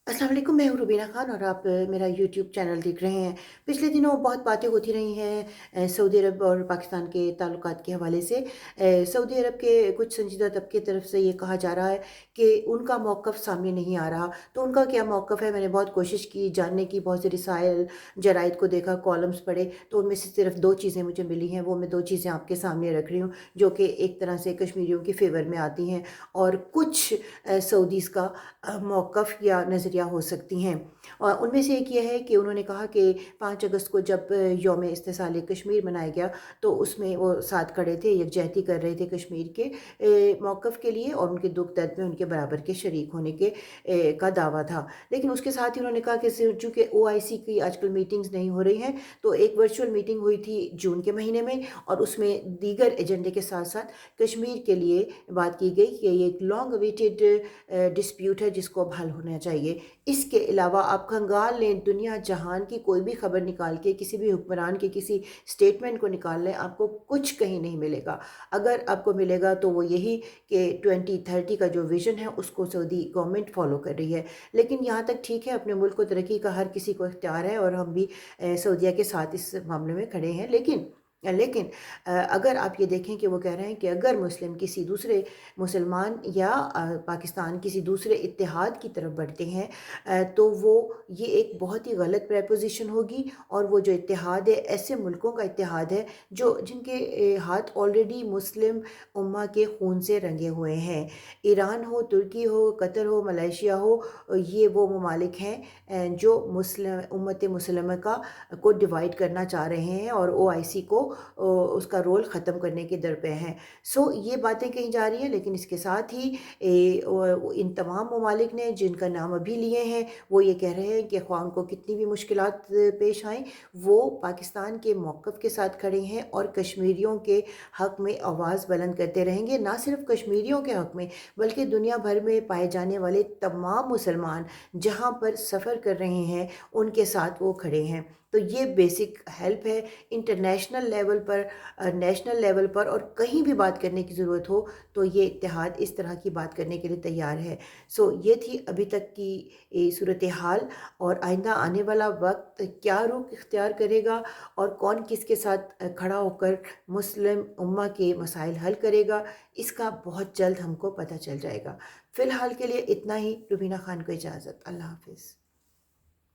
अस्सलाम वालेकुम, मैं हूँ रुबीना ख़ान और आप मेरा यूट्यूब चैनल देख रहे हैं। पिछले दिनों बहुत बातें होती रही हैं सऊदी अरब और पाकिस्तान के ताल्लुकात के हवाले से। सऊदी अरब के कुछ संजीदा तबके की तरफ से ये कहा जा रहा है कि उनका मौक़िफ़ सामने नहीं आ रहा। तो उनका क्या मौक़िफ़ है, मैंने बहुत कोशिश की जानने की, बहुत से रिसाइल, जराइद को देखा, कॉलम्स पढ़े, तो उनमें से सिर्फ़ 2 चीज़ें मुझे मिली हैं। वो मैं 2 चीज़ें आपके सामने रख रही हूँ, जो कि एक तरह से कश्मीरियों के फ़ेवर में आती हैं और कुछ सऊदीज़ का मौक़िफ़ या नज़रिया हो सकती हैं। उनमें से एक ये है कि उन्होंने कहा कि 5 अगस्त को जब यौम इस्तिक़लाल कश्मीर मनाया गया, तो उसमें वो साथ खड़े थे, यकजहती कर रहे थे कश्मीर के मौक़िफ़ के लिए और उनके दुःख दर्द में उनके बराबर के शरीक होने के का दावा था। लेकिन उसके साथ ही उन्होंने कहा कि चूँकि ओआईसी की आजकल मीटिंग्स नहीं हो रही हैं, तो एक वर्चुअल मीटिंग हुई थी जून के महीने में और उसमें दीगर एजेंडे के साथ-साथ कश्मीर के लिए बात की गई कि ये एक लॉन्ग अवेटेड डिस्प्यूट है जिसको अब हल होना चाहिए। इसके अलावा आप खंगाल लें दुनिया जहान की कोई भी खबर निकाल के, किसी भी हुक्मरान के किसी स्टेटमेंट को निकाल लें, आपको कुछ कहीं नहीं मिलेगा। अगर आपको मिलेगा तो वो यही कि 2030 का जो विज़न है उसको सऊदी गवर्नमेंट फ़ॉलो कर रही है। लेकिन यहाँ तक ठीक है, अपने मुल्क को तरक्की का हर किसी को इख्तियार है और हम भी सऊदीया के साथ इस मामले में खड़े हैं। लेकिन अगर आप ये देखें कि वो कह रहे हैं कि अगर मुस्लिम किसी दूसरे मुसलमान या पाकिस्तान किसी दूसरे इत्तेहाद की तरफ बढ़ते हैं, तो वो ये एक बहुत ही गलत प्रपोज़िशन होगी और वो जो इत्तेहाद है ऐसे मुल्कों का इत्तेहाद है जो जिनके हाथ ऑलरेडी मुस्लिम उम्मा के खून से रंगे हुए हैं। ईरान हो, तुर्की हो, कतर हो, मलेशिया हो, ये वो ममालिक हैं जो मुस्लिम उम्मत मुसलमा को डिवाइड करना चाह रहे हैं और ओआईसी को उसका रोल ख़त्म करने के दर पे हैं। सो ये बातें कही जा रही हैं, लेकिन इसके साथ ही इन तमाम ममालिक ने जिनका नाम अभी लिए हैं, वो ये कह रहे हैं कि ख़्वाह उनको कितनी भी मुश्किलात पेश आएँ, वो पाकिस्तान के मौक़िफ़ के साथ खड़े हैं और कश्मीरियों के हक़ में आवाज़ बुलंद करते रहेंगे। ना सिर्फ़ कश्मीरियों के हक़ में, बल्कि दुनिया भर में पाए जाने वाले तमाम मुसलमान जहाँ पर सफ़र कर रहे हैं, उनके साथ वो खड़े हैं। तो ये बेसिक हेल्प है इंटरनेशनल लेवल पर, नेशनल लेवल पर और कहीं भी बात करने की ज़रूरत हो, तो ये इत्तेहाद इस तरह की बात करने के लिए तैयार है। सो ये थी अभी तक की सूरत हाल और आइंदा आने वाला वक्त क्या रुख इख्तियार करेगा और कौन किसके साथ खड़ा होकर मुस्लिम उम्मा के मसाइल हल करेगा, इसका बहुत जल्द हमको पता चल जाएगा। फ़िलहाल के लिए इतना ही। रुबीना ख़ान को इजाज़त। अल्लाह हाफ़िज़।